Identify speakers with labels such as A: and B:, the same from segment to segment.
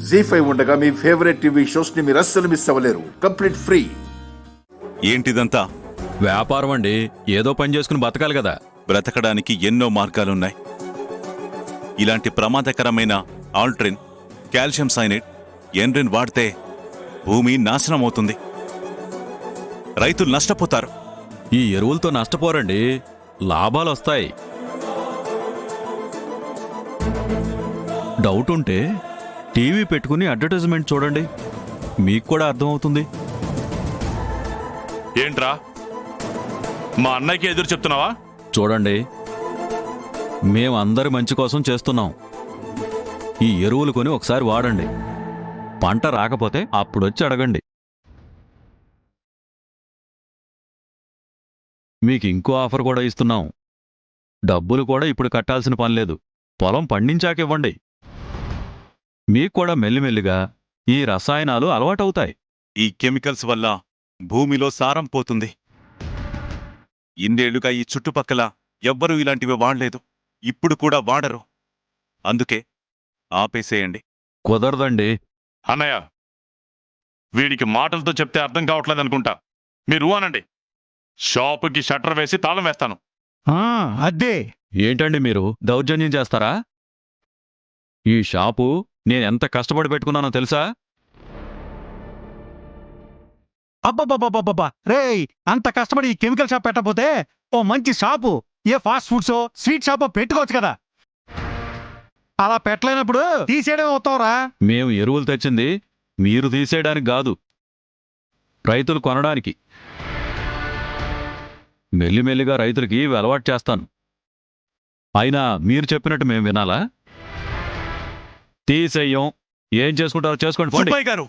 A: జీ5 ఉండగా మీ favourite TV shows ని మీరు అస్సలు మిస్ అవ్వలేరు. Complete free.
B: ఏంటిదంతా?
C: వ్యాపారం అండి, ఏదో పని చేసుకుని బతకాలి కదా.
B: బ్రతకడానికి ఎన్నో మార్గాలున్నాయి. ఇలాంటి ప్రమాదకరమైన ఆల్ట్రిన్, కాల్షియం సైనైడ్, ఎన్రిన్ వాడితే భూమి నాశనం అవుతుంది. రైతులు నష్టపోతారు.
C: ఈ ఎరువులతో నష్టపోరండి, లాభాలు వస్తాయి. డౌట్ ఉంటే టీవీ పెట్టుకుని అడ్వర్టైజ్మెంట్ చూడండి, మీకు కూడా అర్థమవుతుంది.
D: ఏంట్రా, మా అన్నయ్యకి ఎదురు చెప్తున్నావా?
C: చూడండి, మేము అందరి మంచి కోసం చేస్తున్నాం. ఈ ఎరువులు కొని ఒకసారి వాడండి. పంట రాకపోతే అప్పుడొచ్చి అడగండి. మీకు ఇంకో ఆఫర్ కూడా ఇస్తున్నాం. డబ్బులు కూడా ఇప్పుడు కట్టాల్సిన పనిలేదు, పొలం పండించాకివ్వండి. మీకు కూడా మెల్లిమెల్లిగా ఈ రసాయనాలు అలవాటవుతాయి.
B: ఈ కెమికల్స్ వల్ల భూమిలో సారం పోతుంది. ఇన్నేళ్లుగా ఈ చుట్టుపక్కల ఎవ్వరూ ఇలాంటివి వాడలేదు, ఇప్పుడు కూడా వాడరు. అందుకే ఆపేసేయండి.
C: కుదరదండి.
D: అన్నయ్య, వీడికి మాటలతో చెప్తే అర్థం కావట్లేదు అనుకుంటా. మీరు అనండి, షాపుకి షట్టర్ వేసి తాళం వేస్తాను.
E: అదే.
C: ఏంటండి మీరు దౌర్జన్యం చేస్తారా? ఈ షాపు నేనెంత కష్టపడి పెట్టుకున్నానో తెలుసా?
E: అబ్బబ్బబ్బబ్బబ్బా రేయ్, అంత కష్టపడి ఈ కెమికల్ షాప్ పెట్టకపోతే ఓ మంచి షాపు, ఏ ఫాస్ట్ ఫుడ్సో స్వీట్ షాపో పెట్టుకోవచ్చు కదా. అలా పెట్టలేనప్పుడు తీసేయడం అవుతావురా.
C: మేము ఎరువులు తెచ్చింది మీరు తీసేయడానికి కాదు, రైతులు కొనడానికి. మెల్లిమెల్లిగా రైతులకి ఇవి అలవాటు చేస్తాను. అయినా మీరు చెప్పినట్టు మేము వినాలా? తీసేయం. ఏం చేసుకుంటారో చేసుకోండి.
B: సుబ్బయ్య గారు,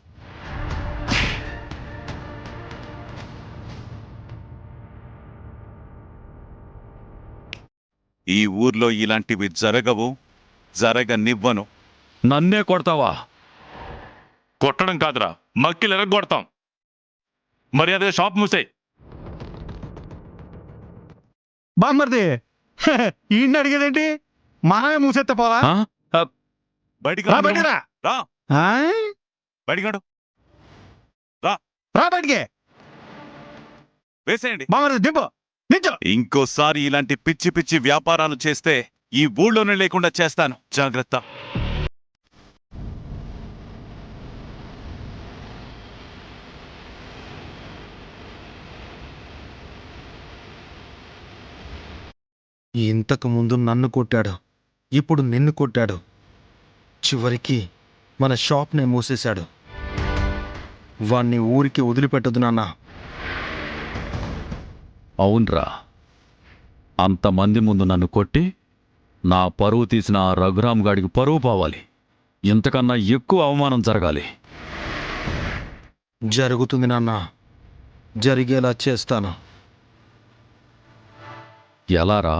B: ఈ ఊర్లో ఇలాంటివి జరగవు, జరగనివ్వను.
C: నన్నే కొడతావా?
D: కొట్టడం కాదురా, మక్కిలు ఎరగొడతాం. మరి అదే షాప్ మూసేయ్.
E: బామ్మర్ది, ఈయన్ని అడిగేదేంటి? మనమే మూసేస్తే పోలా?
C: ఆ?
B: బయటికి
E: రా
B: రా.
E: బయటికి రా.
B: రా,
E: ఆ?
B: బయటికాడు.
E: రా బయటికి.
B: వేసేయండి.
E: బామ్మర్ది దింపు, నించో.
B: ఇంకోసారి ఇలాంటి పిచ్చి పిచ్చి వ్యాపారాలు చేస్తే ఈ ఊళ్ళోనే లేకుండా చేస్తాను. జాగ్రత్త.
F: ఇంతకు ముందు నన్ను కొట్టాడు, ఇప్పుడు నిన్ను కొట్టాడు, చివరికి మన షాప్నే మూసేశాడు. వాణ్ణి ఊరికి వదిలిపెట్టదు నాన్న.
C: అవునరా, అంతమంది ముందు నన్ను కొట్టి నా పరువు తీసిన ఆ రఘురామ్ గాడికి పరువు పోవాలి. ఇంతకన్నా ఎక్కువ అవమానం జరగాలి.
F: జరుగుతుంది నాన్న, జరిగేలా చేస్తాను.
C: ఎలారా?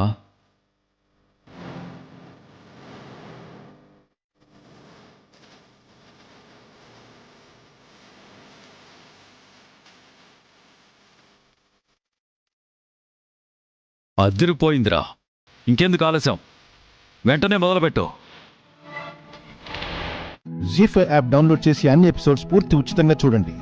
C: అదిరిపోయిందిరా. ఇంకెందుకు ఆలస్యం, వెంటనే మొదలుపెట్టు.
G: జీ5 యాప్ డౌన్లోడ్ చేసి అన్ని ఎపిసోడ్స్ పూర్తి ఉచితంగా చూడండి.